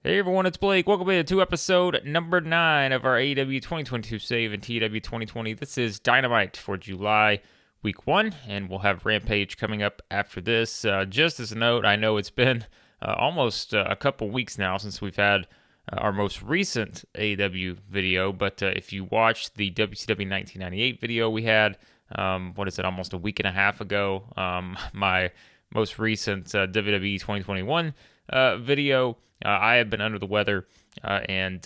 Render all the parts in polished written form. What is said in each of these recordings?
Hey everyone, it's Blake. Welcome to episode number 9 of our AEW 2022 save and TEW 2020. This is Dynamite for July week 1, and we'll have Rampage coming up after this. Just as a note, I know it's been almost a couple weeks now since we've had our most recent AEW video, but if you watched the WCW 1998 video we had, almost a week and a half ago, my most recent WWE 2021 video, I have been under the weather and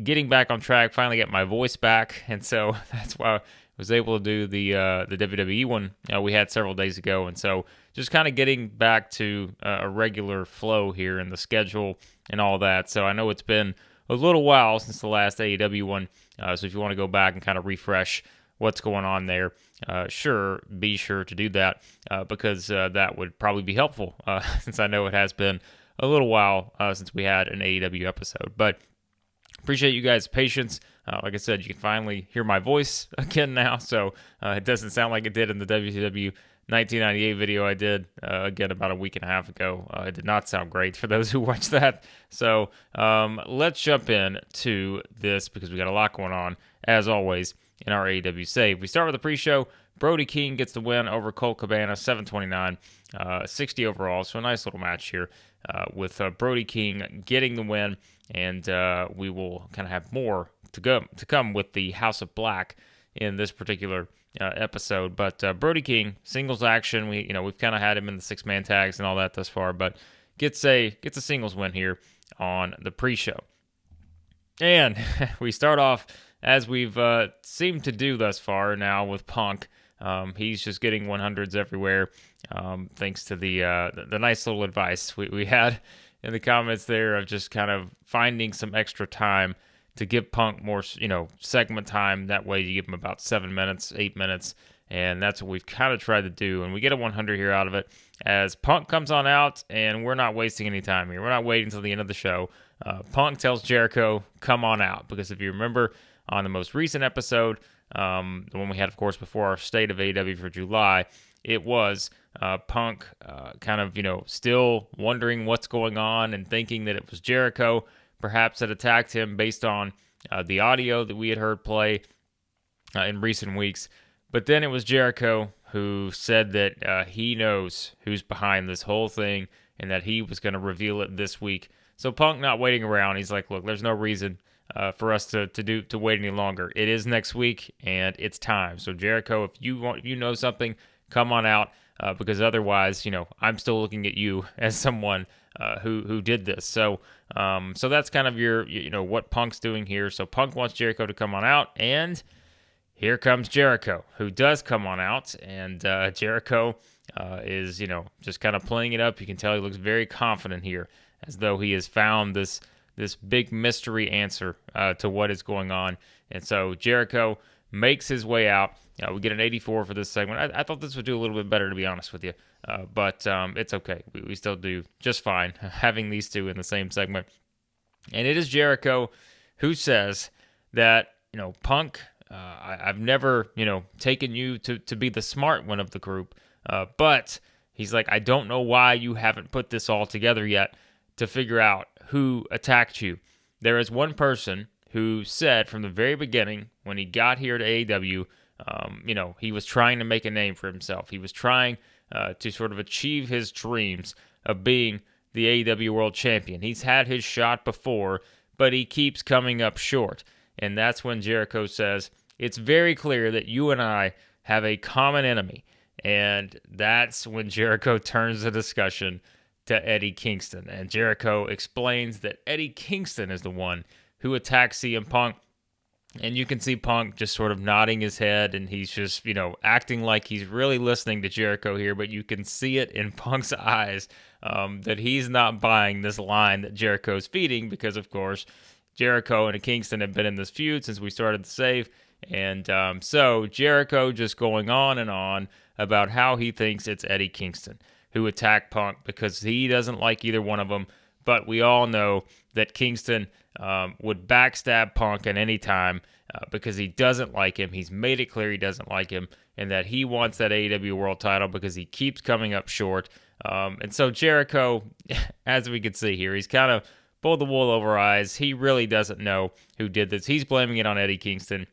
getting back on track, finally get my voice back, and so that's why I was able to do the WWE one we had several days ago, and so just kind of getting back to a regular flow here in the schedule and all that. So I know it's been a little while since the last AEW one, so if you want to go back and kind of refresh what's going on there, be sure to do that because that would probably be helpful since I know it has been a little while since we had an AEW episode. But appreciate you guys' patience. Like I said, you can finally hear my voice again now, so it doesn't sound like it did in the WCW 1998 video I did, again, about a week and a half ago. It did not sound great for those who watched that. So let's jump in to this because we got a lot going on, as always, in our AEW save. We start with the pre-show. Brody King gets the win over Colt Cabana, 729, 60 overall. So a nice little match here with Brody King getting the win, and we will kind of have more to come with the House of Black in this particular episode. But Brody King, singles action. We've kind of had him in the 6-man tags and all that thus far, but gets a singles win here on the pre-show. And we start off as we've seemed to do thus far now with Punk. He's just getting 100s everywhere, thanks to the nice little advice we had in the comments there of just kind of finding some extra time to give Punk more, segment time. That way you give him about 7 minutes, 8 minutes, and that's what we've kind of tried to do. And we get a 100 here out of it as Punk comes on out, and we're not wasting any time here. We're not waiting until the end of the show. Punk tells Jericho, come on out, because if you remember on the most recent episode, the one we had, of course, before our State of AEW for July, it was Punk kind of, still wondering what's going on and thinking that it was Jericho, perhaps, that attacked him based on the audio that we had heard play in recent weeks. But then it was Jericho who said that he knows who's behind this whole thing and that he was going to reveal it this week. So Punk not waiting around. He's like, look, there's no reason for us to wait any longer. It is next week, and it's time. So Jericho, if you know something, come on out, because otherwise, I'm still looking at you as someone who did this. So that's kind of your, what Punk's doing here. So Punk wants Jericho to come on out, and here comes Jericho, who does come on out, and Jericho is, just kind of playing it up. You can tell he looks very confident here, as though he has found this big mystery answer to what is going on. And so Jericho makes his way out. We get an 84 for this segment. I thought this would do a little bit better, to be honest with you. But it's okay. We still do just fine having these two in the same segment. And it is Jericho who says that, Punk, I've never, taken you to be the smart one of the group. But he's like, I don't know why you haven't put this all together yet to figure out who attacked you. There is one person who said from the very beginning when he got here to AEW, he was trying to make a name for himself. He was trying to sort of achieve his dreams of being the AEW World Champion. He's had his shot before, but he keeps coming up short. And that's when Jericho says, it's very clear that you and I have a common enemy. And that's when Jericho turns the discussion to Eddie Kingston. And Jericho explains that Eddie Kingston is the one who attacked CM Punk. And you can see Punk just sort of nodding his head, and he's just, acting like he's really listening to Jericho here, but you can see it in Punk's eyes that he's not buying this line that Jericho's feeding because, of course, Jericho and Kingston have been in this feud since we started the save. And so Jericho just going on and on about how he thinks it's Eddie Kingston who attacked Punk because he doesn't like either one of them. But we all know that Kingston would backstab Punk at any time because he doesn't like him. He's made it clear he doesn't like him and that he wants that AEW World title because he keeps coming up short. And so Jericho, as we can see here, he's kind of pull the wool over our eyes. He really doesn't know who did this. He's blaming it on Eddie Kingston.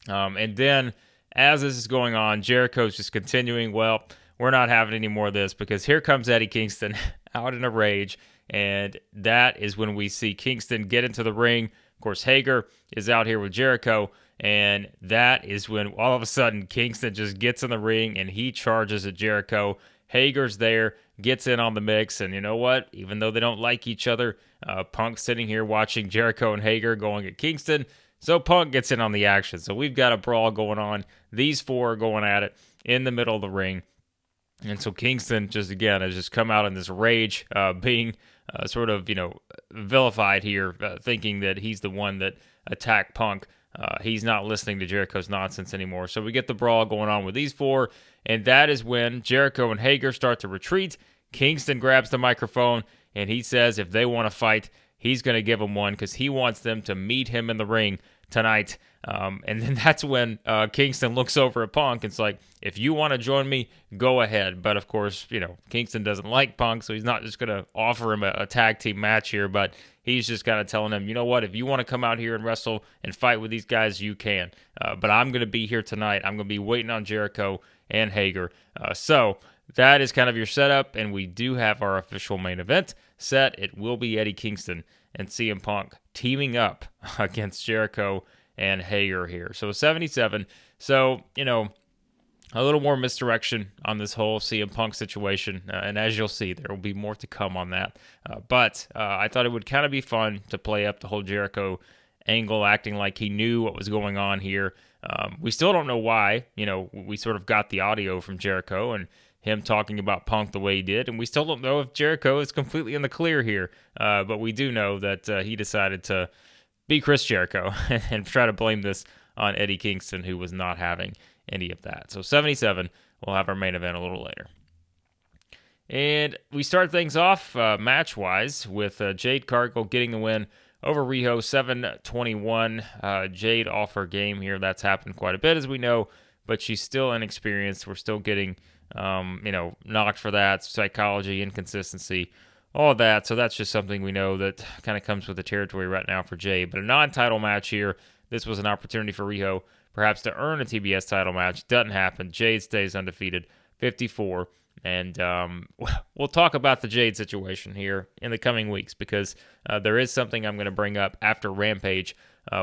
And then as this is going on, Jericho's just continuing, well, we're not having any more of this, because here comes Eddie Kingston out in a rage. And that is when we see Kingston get into the ring. Of course, Hager is out here with Jericho. And that is when all of a sudden Kingston just gets in the ring and he charges at Jericho. Hager's there, gets in on the mix. And you know what? Even though they don't like each other, Punk's sitting here watching Jericho and Hager going at Kingston. So Punk gets in on the action. So we've got a brawl going on. These four are going at it in the middle of the ring. And so Kingston just, again, has just come out in this rage, being sort of, vilified here, thinking that he's the one that attacked Punk. He's not listening to Jericho's nonsense anymore. So we get the brawl going on with these four, and that is when Jericho and Hager start to retreat. Kingston grabs the microphone, and he says if they want to fight, he's going to give them one, because he wants them to meet him in the ring tonight. And then that's when Kingston looks over at Punk and it's like, if you want to join me, go ahead. But of course, Kingston doesn't like Punk, so he's not just going to offer him a tag team match here, but he's just kind of telling him, you know what, if you want to come out here and wrestle and fight with these guys, you can. But I'm going to be here tonight. I'm going to be waiting on Jericho and Hager. So that is kind of your setup, and we do have our official main event set. It will be Eddie Kingston and CM Punk teaming up against Jericho and Hager here. So 77. So, a little more misdirection on this whole CM Punk situation. And as you'll see, there will be more to come on that. But I thought it would kind of be fun to play up the whole Jericho angle, acting like he knew what was going on here. We still don't know why. We sort of got the audio from Jericho and him talking about Punk the way he did. And we still don't know if Jericho is completely in the clear here. But we do know that he decided to be Chris Jericho and try to blame this on Eddie Kingston, who was not having any of that. So 77, we'll have our main event a little later. And we start things off match-wise with Jade Cargill getting the win over Riho, 7-21. Jade off her game here. That's happened quite a bit, as we know, but she's still inexperienced. We're still getting, knocked for that, psychology, inconsistency, all that. So that's just something we know that kind of comes with the territory right now for Jade. But a non-title match here. This was an opportunity for Riho perhaps to earn a TBS title match. Doesn't happen. Jade stays undefeated, 54. And we'll talk about the Jade situation here in the coming weeks, because there is something I'm going to bring up after Rampage.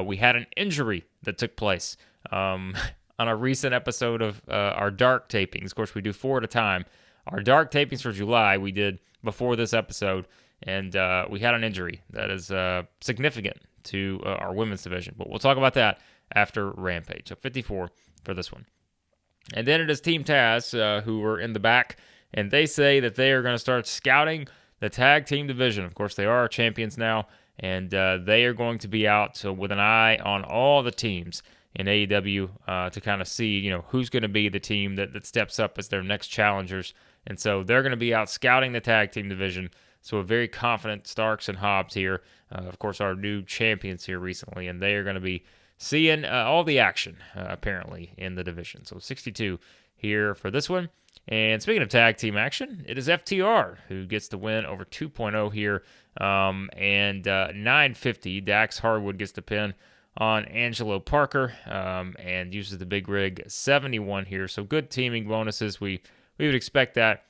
We had an injury that took place on a recent episode of our Dark tapings. Of course, we do 4 at a time. Our Dark tapings for July we did before this episode, and we had an injury that is significant to our women's division. But we'll talk about that after Rampage. So 54 for this one. And then it is Team Taz, who were in the back, and they say that they are going to start scouting the tag team division. Of course, they are our champions now, and they are going to be out with an eye on all the teams in AEW to kind of see, who's going to be the team that steps up as their next challengers. And so they're going to be out scouting the tag team division. So a very confident Starks and Hobbs here, of course, our new champions here recently, and they are going to be seeing all the action, apparently, in the division. So 62 here for this one. And speaking of tag team action, it is FTR who gets the win over 2.0 here. And 950, Dax Harwood gets the pin on Angelo Parker and uses the big rig, 71 here. So good teaming bonuses. We would expect that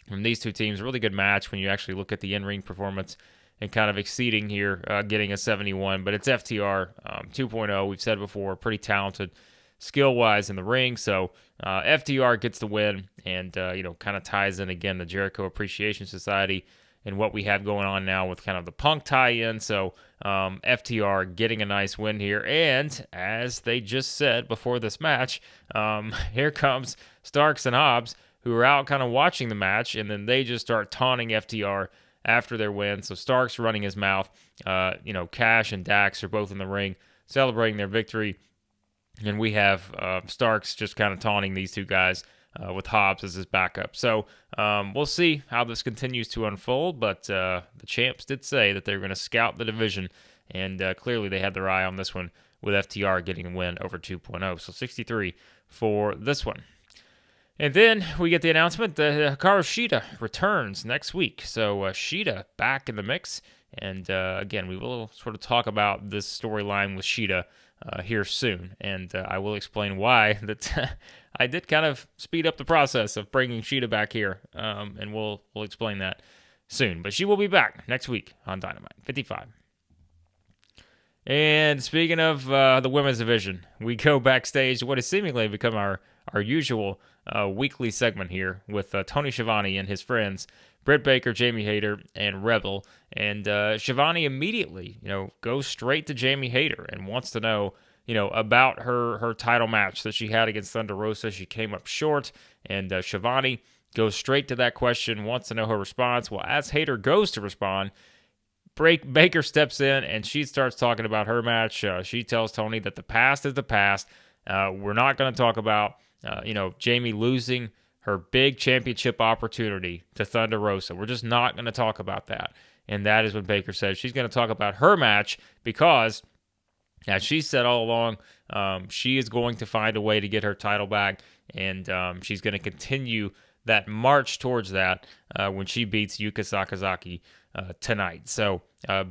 from these two teams. A really good match when you actually look at the in-ring performance and kind of exceeding here, getting a 71. But it's FTR 2.0. We've said before, pretty talented skill-wise in the ring. So FTR gets the win and, kind of ties in, again, the Jericho Appreciation Society and what we have going on now with kind of the Punk tie-in. So FTR getting a nice win here. And as they just said before this match, here comes Starks and Hobbs, who are out kind of watching the match, and then they just start taunting FTR after their win. So Starks running his mouth. Cash and Dax are both in the ring celebrating their victory. And we have Starks just kind of taunting these two guys with Hobbs as his backup. So we'll see how this continues to unfold. But the champs did say that they're going to scout the division. And clearly they had their eye on this one with FTR getting a win over 2.0. So 63 for this one. And then we get the announcement that Hikaroshita returns next week. So Shida back in the mix. And again, we will sort of talk about this storyline with Shida here soon, and I will explain why that I did kind of speed up the process of bringing Shida back here, and we'll explain that soon. But she will be back next week on Dynamite 55. And speaking of the women's division, we go backstage to what has seemingly become our usual weekly segment here with Tony Schiavone and his friends, Britt Baker, Jamie Hayter, and Rebel. And Schiavone immediately, goes straight to Jamie Hayter and wants to know, about her title match that she had against Thunder Rosa. She came up short, and Schiavone goes straight to that question, wants to know her response. Well, as Hayter goes to respond, Baker steps in and she starts talking about her match. She tells Tony that the past is the past. We're not going to talk about, Jamie losing her big championship opportunity to Thunder Rosa. We're just not going to talk about that. And that is when Baker says she's going to talk about her match because, as she said all along, she is going to find a way to get her title back, and she's going to continue that march towards that when she beats Yuka Sakazaki tonight. So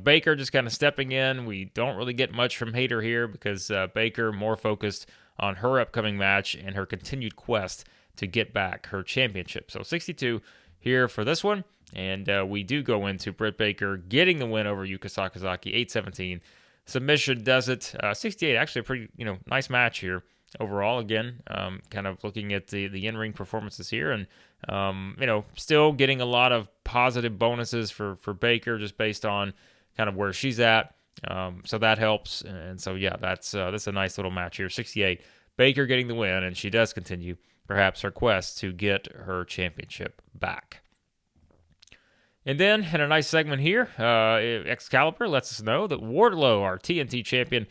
Baker just kind of stepping in. We don't really get much from Hayter here because Baker more focused on her upcoming match and her continued quest to get back her championship. So 62 here for this one, and we do go into Britt Baker getting the win over Yuka Sakazaki, 8-17. Submission does it. 68, actually a pretty nice match here overall. Again, kind of looking at the in-ring performances here, and still getting a lot of positive bonuses for Baker just based on kind of where she's at. So that helps, and so yeah, that's a nice little match here. 68, Baker getting the win, and she does continue perhaps her quest to get her championship back. And then, in a nice segment here, Excalibur lets us know that Wardlow, our TNT champion,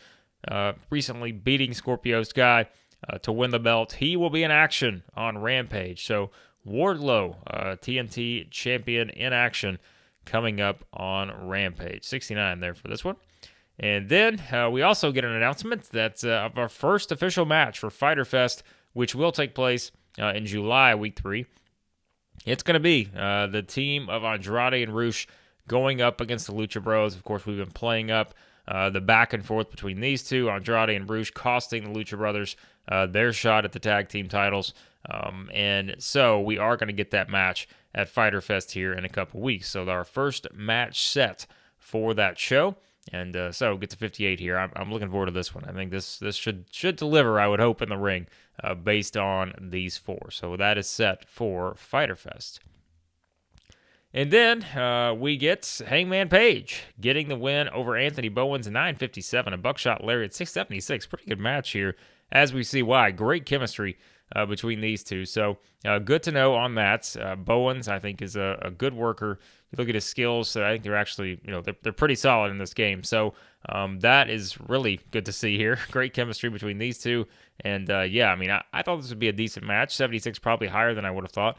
recently beating Scorpio Sky to win the belt. He will be in action on Rampage. So, Wardlow, TNT champion in action, coming up on Rampage. 69 there for this one. And then, we also get an announcement that of our first official match for Fyter Fest, which will take place in July, week 3. It's going to be the team of Andrade and Rush going up against the Lucha Bros. Of course, we've been playing up the back and forth between these two, Andrade and Rush, costing the Lucha Brothers their shot at the tag team titles. And so we are going to get that match at Fyter Fest here in a couple weeks. So our first match set for that show. And so get to 58 here. I'm looking forward to this one. I think this should deliver, I would hope, in the ring based on these four. So that is set for Fyter Fest. And then we get Hangman Page getting the win over Anthony Bowens, 9:57, a buckshot lariat, 6:76. Pretty good match here, as we see why. Great chemistry between these two. So good to know on that. Bowens, I think, is a good worker. You look at his skills, I think they're actually, they're pretty solid in this game. So that is really good to see here. Great chemistry between these two. And I thought this would be a decent match. 76 probably higher than I would have thought.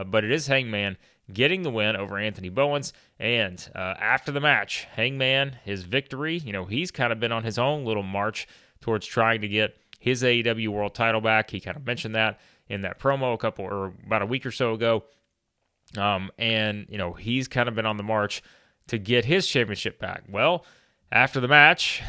But it is Hangman getting the win over Anthony Bowens. And after the match, Hangman, his victory, he's kind of been on his own little march towards trying to get his AEW World title back. He kind of mentioned that in that promo about a week or so ago. He's kind of been on the march to get his championship back. Well, after the match,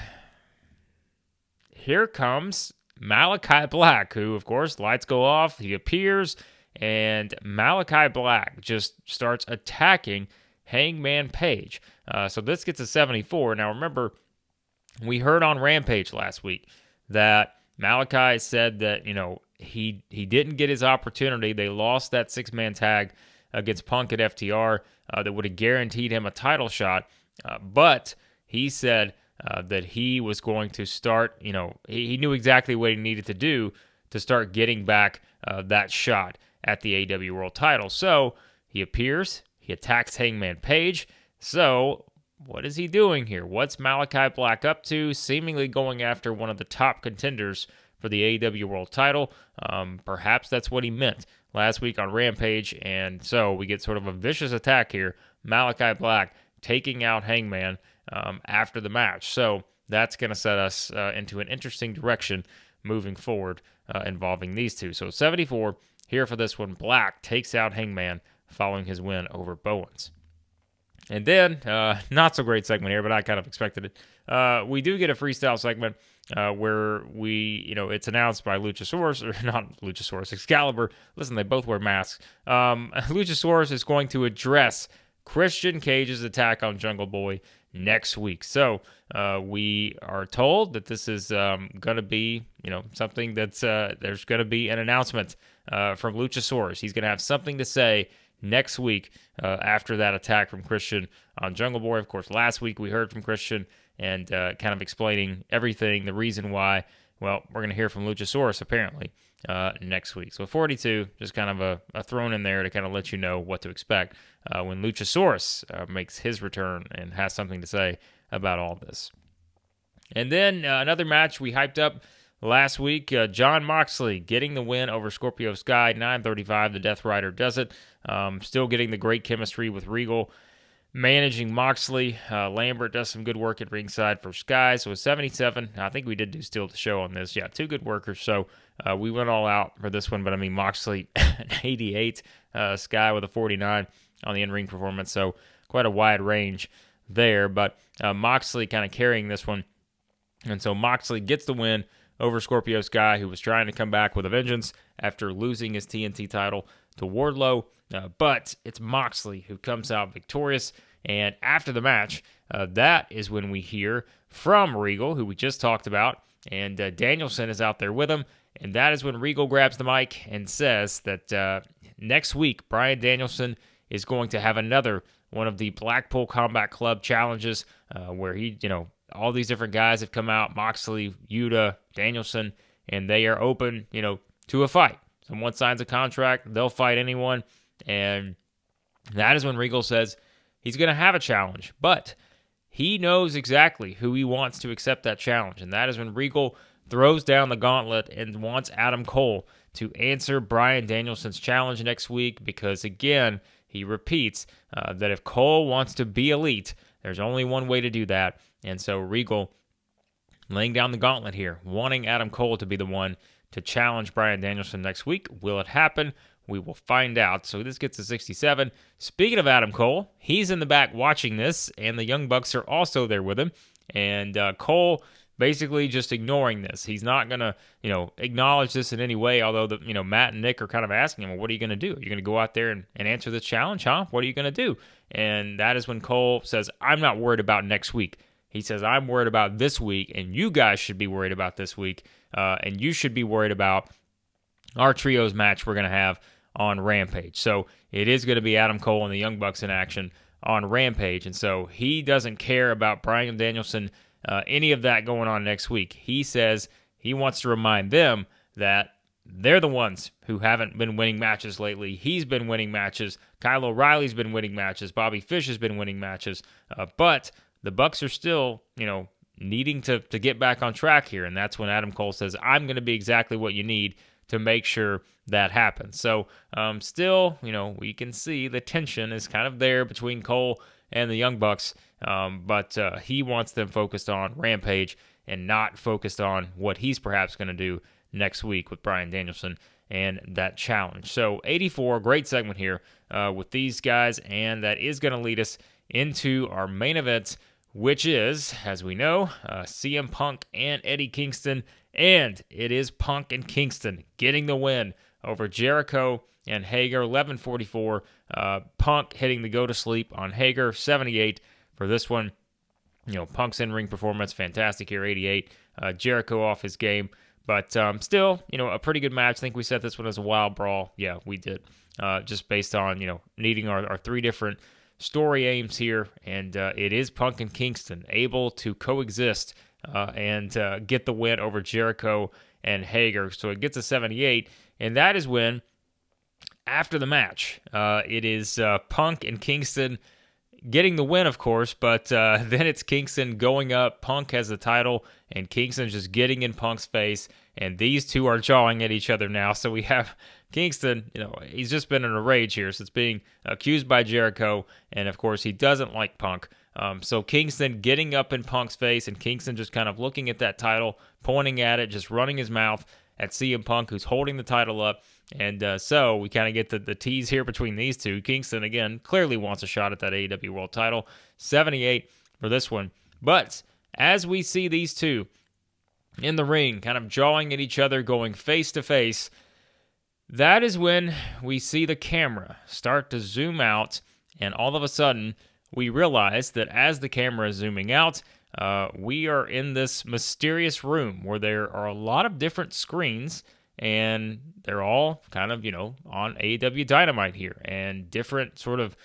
here comes Malachi Black, who, of course, lights go off. He appears, and Malachi Black just starts attacking Hangman Page. So this gets a 74. Now, remember, we heard on Rampage last week that Malachi said that, he didn't get his opportunity. They lost that six-man tag against Punk at FTR that would have guaranteed him a title shot. But he said that he was going to start, he knew exactly what he needed to do to start getting back that shot at the AEW World title. So he appears, he attacks Hangman Page. So what is he doing here? What's Malachi Black up to? Seemingly going after one of the top contenders for the AEW World title. Perhaps that's what he meant last week on Rampage. And so we get sort of a vicious attack here. Malachi Black taking out Hangman after the match. So that's going to set us into an interesting direction moving forward involving these two. So 74 here for this one. Black takes out Hangman following his win over Bowens. And then, not so great segment here, but I kind of expected it. We do get a freestyle segment where it's announced by Luchasaurus, or not Luchasaurus, Excalibur. Listen, they both wear masks. Luchasaurus is going to address Christian Cage's attack on Jungle Boy next week. So we are told that this is going to be, something that's there's going to be an announcement from Luchasaurus. He's going to have something to say next week after that attack from Christian on Jungle Boy. Of course, last week we heard from Christian and kind of explaining everything, the reason why. Well, we're going to hear from Luchasaurus apparently next week. So 42, just kind of a thrown in there to kind of let you know what to expect when Luchasaurus makes his return and has something to say about all this. And then another match we hyped up last week, Jon Moxley getting the win over Scorpio Sky, 9:35. The Death Rider does it. Still getting the great chemistry with Regal managing Moxley. Lambert does some good work at ringside for Sky. So a 77. I think we did do Steal the Show on this. Yeah, two good workers. So we went all out for this one. But I mean, Moxley, an 88. Sky with a 49 on the in-ring performance. So quite a wide range there. But Moxley kind of carrying this one. And so Moxley gets the win over Scorpio Sky, who was trying to come back with a vengeance after losing his TNT title to Wardlow. But it's Moxley who comes out victorious. And after the match, that is when we hear from Regal, who we just talked about. And Danielson is out there with him. And that is when Regal grabs the mic and says that next week, Bryan Danielson is going to have another one of the Blackpool Combat Club challenges where all these different guys have come out, Moxley, Yuta, Danielson, and they are open, to a fight. Someone signs a contract, they'll fight anyone, and that is when Regal says he's going to have a challenge, but he knows exactly who he wants to accept that challenge, and that is when Regal throws down the gauntlet and wants Adam Cole to answer Bryan Danielson's challenge next week because, again, he repeats that if Cole wants to be elite, there's only one way to do that. And so Regal laying down the gauntlet here, wanting Adam Cole to be the one to challenge Bryan Danielson next week. Will it happen? We will find out. So this gets to 67. Speaking of Adam Cole, he's in the back watching this, and the Young Bucks are also there with him. And Cole basically just ignoring this. He's not going to, acknowledge this in any way, although, Matt and Nick are kind of asking him, well, what are you going to do? Are you going to go out there and answer this challenge, huh? What are you going to do? And that is when Cole says, I'm not worried about next week. He says, I'm worried about this week, and you guys should be worried about this week, and you should be worried about our trios match we're going to have on Rampage. So it is going to be Adam Cole and the Young Bucks in action on Rampage, and so he doesn't care about Bryan Danielson, any of that going on next week. He says he wants to remind them that they're the ones who haven't been winning matches lately. He's been winning matches. Kyle O'Reilly's been winning matches. Bobby Fish has been winning matches, but the Bucks are still, needing to get back on track here. And that's when Adam Cole says, I'm going to be exactly what you need to make sure that happens. So still, we can see the tension is kind of there between Cole and the Young Bucks. But he wants them focused on Rampage and not focused on what he's perhaps going to do next week with Bryan Danielson and that challenge. So 84, great segment here with these guys. And that is going to lead us into our main event, which is, as we know, CM Punk and Eddie Kingston, and it is Punk and Kingston getting the win over Jericho and Hager, 11:44. Punk hitting the go-to-sleep on Hager, 78 for this one. Punk's in-ring performance, fantastic here, 88. Jericho off his game, but still, a pretty good match. I think we set this one as a wild brawl. Yeah, we did, just based on, needing our three different story aims here, and it is Punk and Kingston able to coexist and get the win over Jericho and Hager. So it gets a 78, and that is when, after the match, it is Punk and Kingston getting the win, of course, but then it's Kingston going up. Punk has the title, and Kingston just getting in Punk's face, and these two are jawing at each other now. So we have Kingston, he's just been in a rage here since being accused by Jericho, and of course he doesn't like Punk. So Kingston getting up in Punk's face, and Kingston just kind of looking at that title, pointing at it, just running his mouth at CM Punk, who's holding the title up. And so we kind of get the tease here between these two. Kingston, again, clearly wants a shot at that AEW World title. 78 for this one. But as we see these two in the ring, kind of jawing at each other, going face to face, that is when we see the camera start to zoom out, and all of a sudden, we realize that as the camera is zooming out, we are in this mysterious room where there are a lot of different screens, and they're all kind of, on AEW Dynamite here, and different sort of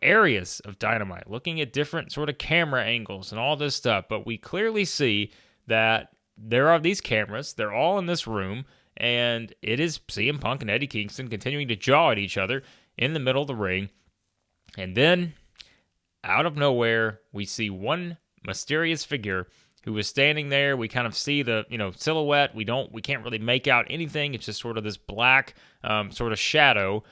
areas of Dynamite, looking at different sort of camera angles and all this stuff. But we clearly see that there are these cameras, they're all in this room, and it is CM Punk and Eddie Kingston continuing to jaw at each other in the middle of the ring. And then, out of nowhere, we see one mysterious figure who is standing there. We kind of see the, silhouette. We can't really make out anything. It's just sort of this black sort of shadow.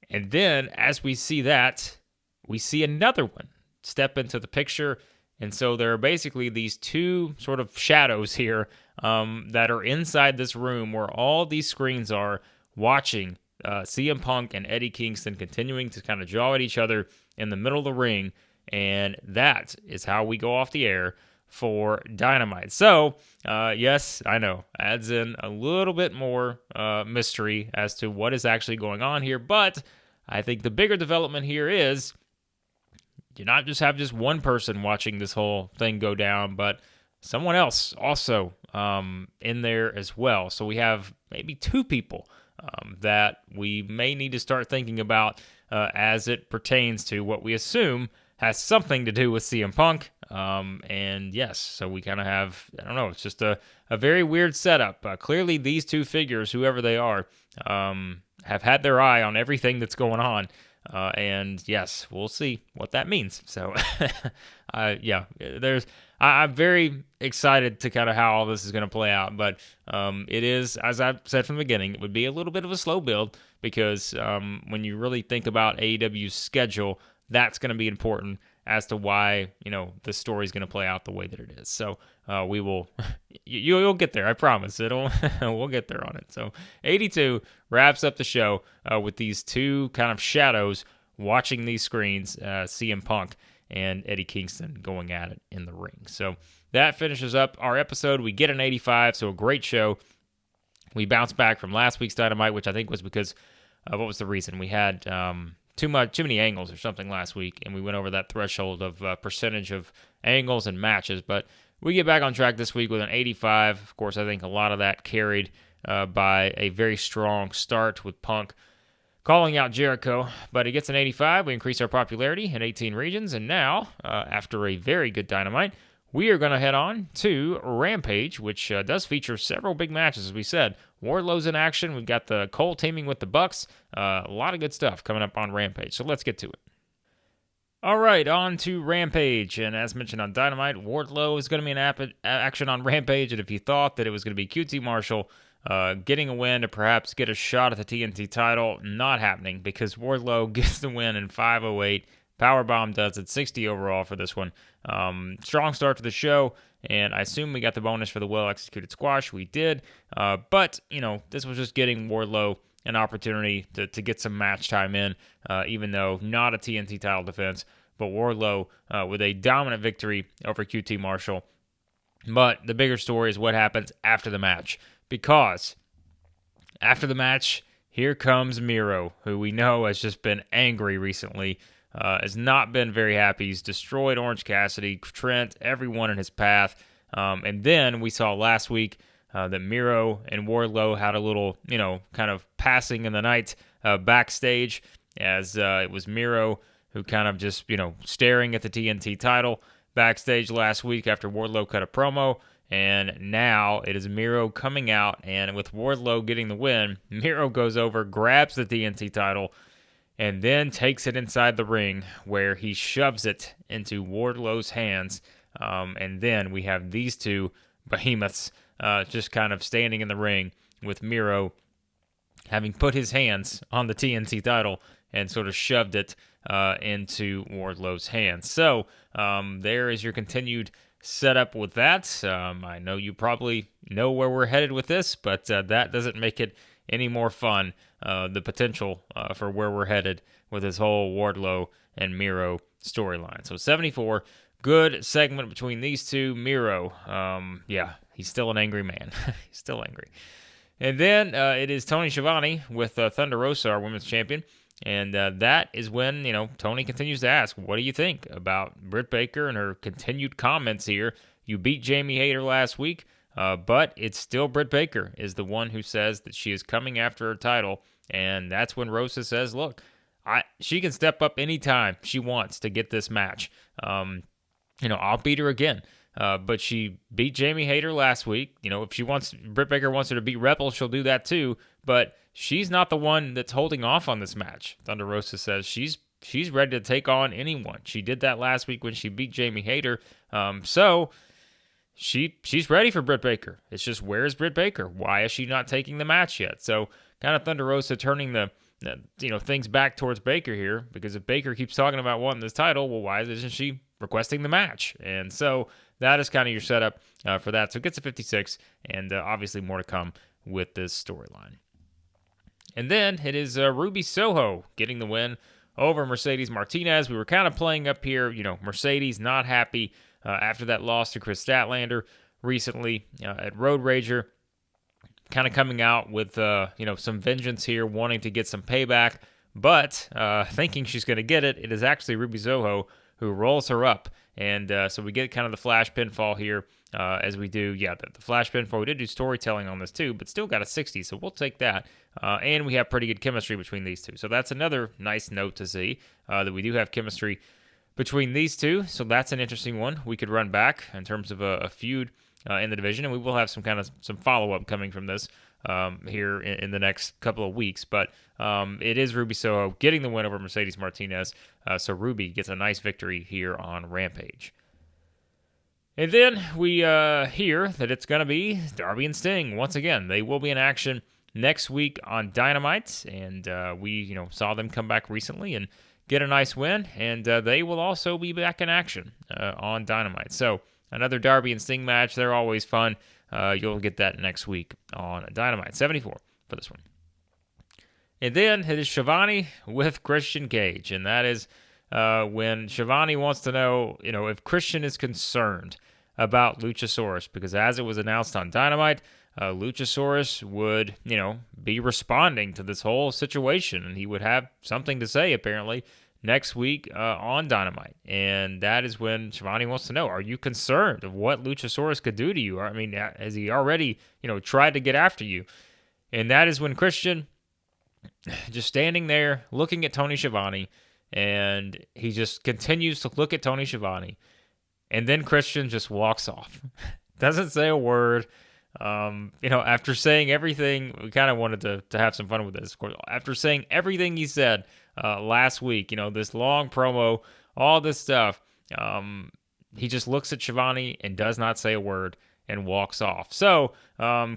And then, as we see that, we see another one step into the picture. And so there are basically these two sort of shadows here that are inside this room where all these screens are, watching CM Punk and Eddie Kingston continuing to kind of jaw at each other in the middle of the ring. And that is how we go off the air for Dynamite. So, yes, I know, adds in a little bit more mystery as to what is actually going on here. But I think the bigger development here is you not just have just one person watching this whole thing go down, but someone else also in there as well. So we have maybe two people that we may need to start thinking about as it pertains to what we assume has something to do with CM Punk. And yes, so we kind of have, I don't know, it's just a very weird setup. Clearly these two figures, whoever they are, have had their eye on everything that's going on. And yes, we'll see what that means. So, I'm very excited to kind of how all this is going to play out. But it is, as I've said from the beginning, it would be a little bit of a slow build because when you really think about AEW's schedule, that's going to be important as to why, the story is going to play out the way that it is. So we will, you'll get there. I promise. We'll get there on it. So 82 wraps up the show with these two kind of shadows watching these screens, CM Punk and Eddie Kingston going at it in the ring. So that finishes up our episode. We get an 85, so a great show. We bounced back from last week's Dynamite, which I think was because, what was the reason? We had too many angles or something last week, and we went over that threshold of percentage of angles and matches. But we get back on track this week with an 85. Of course, I think a lot of that carried by a very strong start with Punk calling out Jericho, but he gets an 85. We increase our popularity in 18 regions, and now, after a very good Dynamite, we are going to head on to Rampage, which does feature several big matches, as we said. Wardlow's in action. We've got the Cole teaming with the Bucks. A lot of good stuff coming up on Rampage, so let's get to it. All right, on to Rampage, and as mentioned on Dynamite, Wardlow is going to be in action on Rampage, and if you thought that it was going to be QT Marshall getting a win to perhaps get a shot at the TNT title, not happening because Wardlow gets the win in 5:08. Powerbomb does it, 60 overall for this one. Strong start to the show, and I assume we got the bonus for the well-executed squash. We did, but, this was just getting Wardlow an opportunity to get some match time in, even though not a TNT title defense, but Wardlow with a dominant victory over QT Marshall. But the bigger story is what happens after the match, because after the match, here comes Miro, who we know has just been angry recently, has not been very happy. He's destroyed Orange Cassidy, Trent, everyone in his path. And then we saw last week that Miro and Wardlow had a little, kind of passing in the night backstage, as it was Miro who kind of just, staring at the TNT title backstage last week after Wardlow cut a promo. And now it is Miro coming out, and with Wardlow getting the win, Miro goes over, grabs the TNT title, and then takes it inside the ring where he shoves it into Wardlow's hands. And then we have these two behemoths just kind of standing in the ring with Miro having put his hands on the TNT title and sort of shoved it into Wardlow's hands. So there is your continued set up with that. I know you probably know where we're headed with this, but that doesn't make it any more fun. The potential for where we're headed with this whole Wardlow and Miro storyline. So 74, good segment between these two. Miro, yeah, he's still an angry man. He's still angry. And then it is Tony Schiavone with Thunder Rosa, our women's champion. And that is when, Tony continues to ask, what do you think about Britt Baker and her continued comments here? You beat Jamie Hayter last week, but it's still Britt Baker is the one who says that she is coming after her title. And that's when Rosa says, look, she can step up anytime she wants to get this match. I'll beat her again. But she beat Jamie Hayter last week. If Britt Baker wants her to beat Rebel, she'll do that too. But she's not the one that's holding off on this match. Thunder Rosa says she's ready to take on anyone. She did that last week when she beat Jamie Hayter. So she's ready for Britt Baker. It's just, where's Britt Baker? Why is she not taking the match yet? So kind of Thunder Rosa turning the things back towards Baker here, because if Baker keeps talking about wanting this title, well, why isn't she requesting the match? And so that is kind of your setup for that. So it gets to 56, and obviously more to come with this storyline. And then it is Ruby Soho getting the win over Mercedes Martinez. We were kind of playing up here, Mercedes not happy after that loss to Chris Statlander recently at Road Rager. Kind of coming out with, some vengeance here, wanting to get some payback, but thinking she's going to get it. It is actually Ruby Soho who rolls her up. And so we get kind of the flash pinfall here as we do. Yeah, the flash pinfall. We did do storytelling on this too, but still got a 60, so we'll take that. And we have pretty good chemistry between these two. So that's another nice note to see, that we do have chemistry between these two. So that's an interesting one we could run back in terms of a feud in the division. And we will have some follow-up coming from this here in the next couple of weeks. But it is Ruby Soho getting the win over Mercedes Martinez. So Ruby gets a nice victory here on Rampage. And then we hear that it's going to be Darby and Sting. Once again, they will be in action next week on Dynamite. And we saw them come back recently and get a nice win. And they will also be back in action on Dynamite. So another Darby and Sting match. They're always fun. You'll get that next week on Dynamite. 74 for this one. And then it is Schiavone with Christian Cage. And that is when Schiavone wants to know, if Christian is concerned about Luchasaurus. Because as it was announced on Dynamite, Luchasaurus would, be responding to this whole situation. And he would have something to say, apparently, next week on Dynamite. And that is when Schiavone wants to know, are you concerned of what Luchasaurus could do to you? I mean, has he already, tried to get after you? And that is when Christian, just standing there looking at Tony Schiavone, and he just continues to look at Tony Schiavone. And then Christian just walks off. Doesn't say a word. After saying everything, we kind of wanted to have some fun with this. Of course, after saying everything he said last week, this long promo, all this stuff, he just looks at Schiavone and does not say a word and walks off. So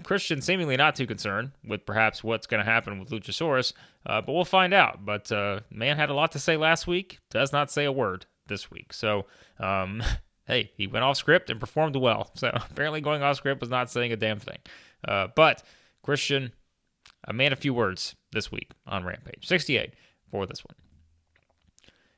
Christian seemingly not too concerned with perhaps what's going to happen with Luchasaurus, but we'll find out. But man had a lot to say last week, does not say a word this week. So hey, he went off script and performed well. So apparently going off script was not saying a damn thing. But Christian, a man of few words this week on Rampage. 68 for this one.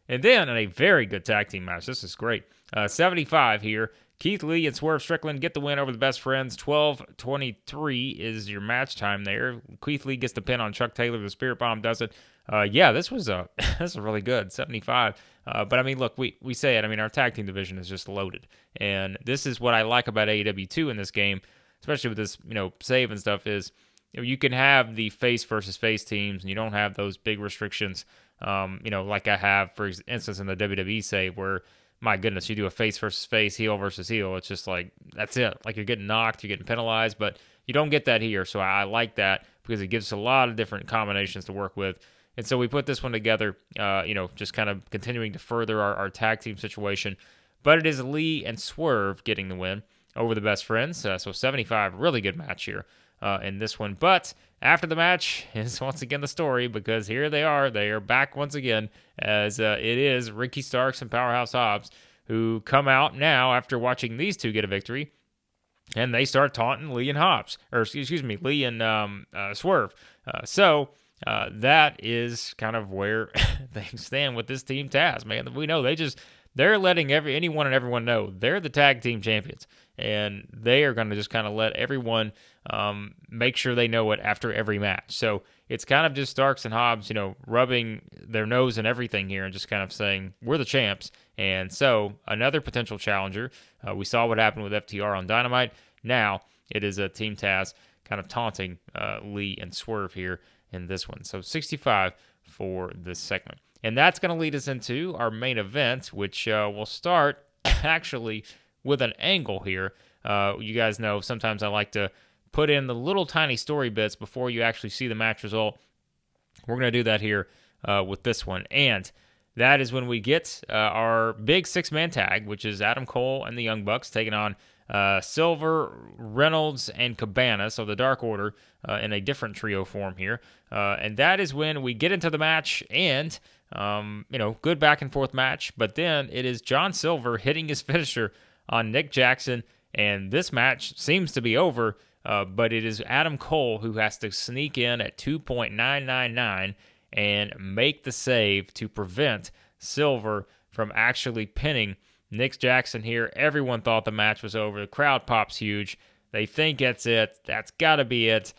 And then in a very good tag team match, this is great. 75 here. Keith Lee and Swerve Strickland get the win over the Best Friends. 12:23 is your match time there. Keith Lee gets the pin on Chuck Taylor. The Spirit Bomb does it. This was this is really good. 75. But I mean, look, we say it. I mean, our tag team division is just loaded, and this is what I like about AEW 2 in this game, especially with this save and stuff. Is you can have the face versus face teams, and you don't have those big restrictions. Like I have, for instance, in the WWE save, where my goodness, you do a face versus face, heel versus heel. It's just like, that's it. Like you're getting knocked, you're getting penalized, but you don't get that here. So I like that because it gives us a lot of different combinations to work with. And so we put this one together, just kind of continuing to further our tag team situation. But it is Lee and Swerve getting the win over the Best Friends. So 75, really good match here in this one. But after the match is once again the story, because here they are. They are back once again as it is Ricky Starks and Powerhouse Hobbs who come out now after watching these two get a victory, and they start taunting Lee and Lee and Swerve. So that is kind of where things stand with this Team Taz, man. We know they're letting anyone and everyone know they're the tag team champions, and they are going to just kind of let everyone make sure they know it after every match. So it's kind of just Starks and Hobbs, rubbing their nose and everything here and just kind of saying, we're the champs. And so another potential challenger. We saw what happened with FTR on Dynamite. Now it is a Team Taz kind of taunting Lee and Swerve here in this one. So 65 for this segment. And that's going to lead us into our main event, which will start actually with an angle here. You guys know sometimes I like to put in the little tiny story bits before you actually see the match result. We're going to do that here with this one. And that is when we get our big six-man tag, which is Adam Cole and the Young Bucks taking on Silver, Reynolds, and Cabana, so the Dark Order in a different trio form here. And that is when we get into the match and, good back-and-forth match. But then it is John Silver hitting his finisher on Nick Jackson, and this match seems to be over, but it is Adam Cole who has to sneak in at 2.999 and make the save to prevent Silver from actually pinning Nick Jackson here. Everyone thought the match was over. The crowd pops huge. They think it's it. That's got to be it.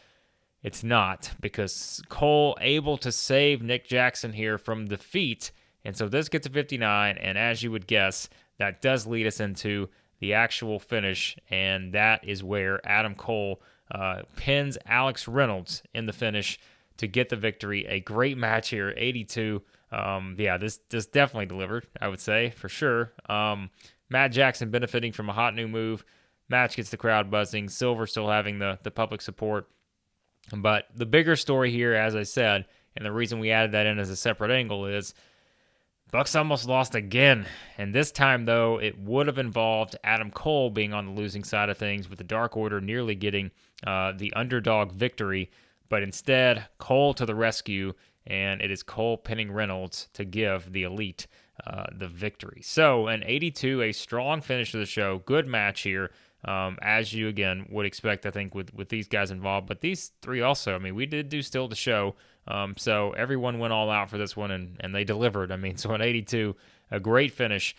It's not, because Cole able to save Nick Jackson here from defeat. And so this gets a 59, and as you would guess, that does lead us into the actual finish, and that is where Adam Cole pins Alex Reynolds in the finish to get the victory. A great match here, 82. This definitely delivered, I would say, for sure. Matt Jackson benefiting from a hot new move. Match gets the crowd buzzing. Silver still having the public support. But the bigger story here, as I said, and the reason we added that in as a separate angle is Bucks almost lost again. And this time, though, it would have involved Adam Cole being on the losing side of things, with the Dark Order nearly getting the underdog victory. But instead, Cole to the rescue, and it is Cole pinning Reynolds to give the Elite the victory. So an 82, a strong finish to the show. Good match here, as you, again, would expect, I think, with these guys involved. But these three also, we did do still the show. So everyone went all out for this one, and they delivered. So an 82, a great finish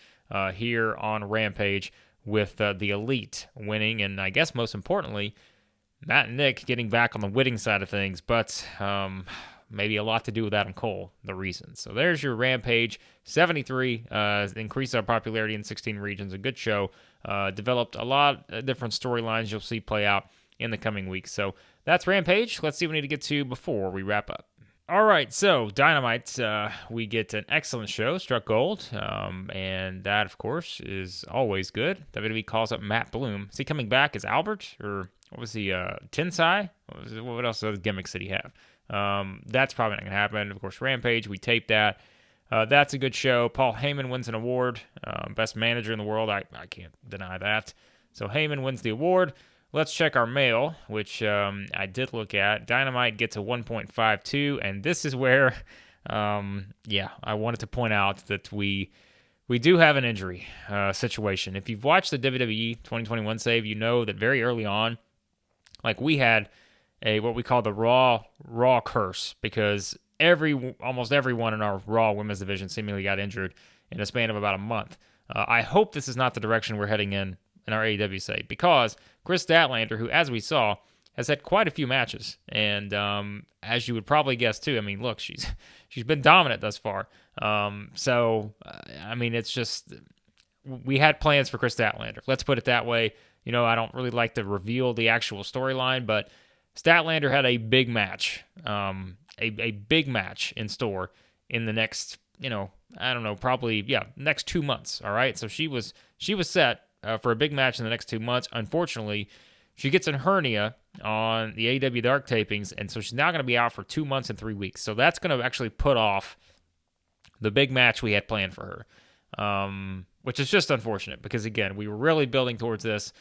here on Rampage with the Elite winning, and I guess most importantly, Matt and Nick getting back on the winning side of things, but maybe a lot to do with Adam Cole, the reason. So there's your Rampage. 73, increased our popularity in 16 regions. A good show. Developed a lot of different storylines you'll see play out in the coming weeks. So that's Rampage. Let's see what we need to get to before we wrap up. All right, so Dynamite, we get an excellent show, struck gold, and that, of course, is always good. WWE calls up Matt Bloom. Is he coming back as Albert, or what was he, Tensai? What else other gimmicks did he have? That's probably not going to happen. Of course, Rampage, we taped that. That's a good show. Paul Heyman wins an award, best manager in the world. I can't deny that. So Heyman wins the award. Let's check our mail, which I did look at. Dynamite gets a 1.52, and this is where, I wanted to point out that we do have an injury situation. If you've watched the WWE 2021 save, you know that very early on, we had what we call the Raw curse, because almost everyone in our Raw women's division seemingly got injured in a span of about a month. I hope this is not the direction we're heading in our AEW save, because Chris Statlander, who, as we saw, has had quite a few matches, and as you would probably guess too, look, she's been dominant thus far. It's just, we had plans for Chris Statlander. Let's put it that way. I don't really like to reveal the actual storyline, but Statlander had a big match, a big match in store in the next, next 2 months. All right, so she was set for a big match in the next 2 months. Unfortunately, she gets a hernia on the AEW Dark tapings, and so she's now going to be out for 2 months and 3 weeks. So that's going to actually put off the big match we had planned for her, which is just unfortunate, because, again, we were really building towards this.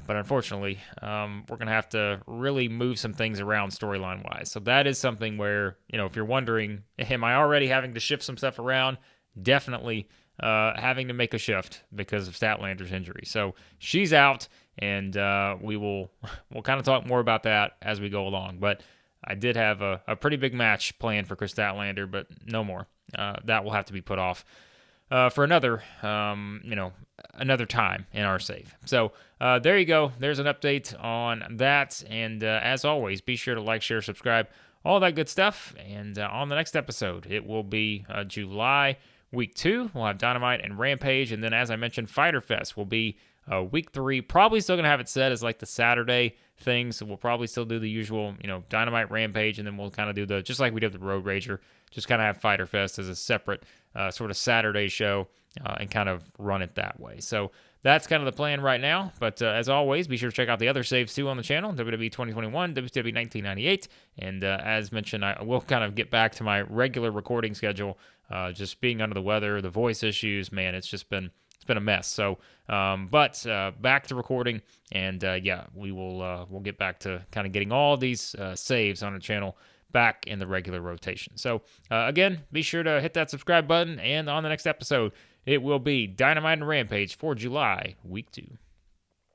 But unfortunately, we're going to have to really move some things around storyline-wise. So that is something where, if you're wondering, am I already having to shift some stuff around? Definitely. having to make a shift because of Statlander's injury. So she's out, and we'll kind of talk more about that as we go along. But I did have a pretty big match planned for Chris Statlander, but no more. That will have to be put off for another time in our save. So there you go. There's an update on that. And as always, be sure to like, share, subscribe, all that good stuff. And on the next episode, it will be July week 2. We'll have Dynamite and Rampage. And then, as I mentioned, Fyter Fest will be week 3. Probably still going to have it set as like the Saturday thing. So we'll probably still do the usual, Dynamite, Rampage. And then we'll kind of do just like we did with the Road Rager, just kind of have Fyter Fest as a separate sort of Saturday show and kind of run it that way. So that's kind of the plan right now. But as always, be sure to check out the other saves too on the channel, WWE 2021, WWE 1998. And as mentioned, I will kind of get back to my regular recording schedule. Just being under the weather, the voice issues, man, it's been a mess. So, but back to recording, and we'll get back to kind of getting all these saves on the channel back in the regular rotation. So again, be sure to hit that subscribe button, and on the next episode, it will be Dynamite and Rampage for July week 2.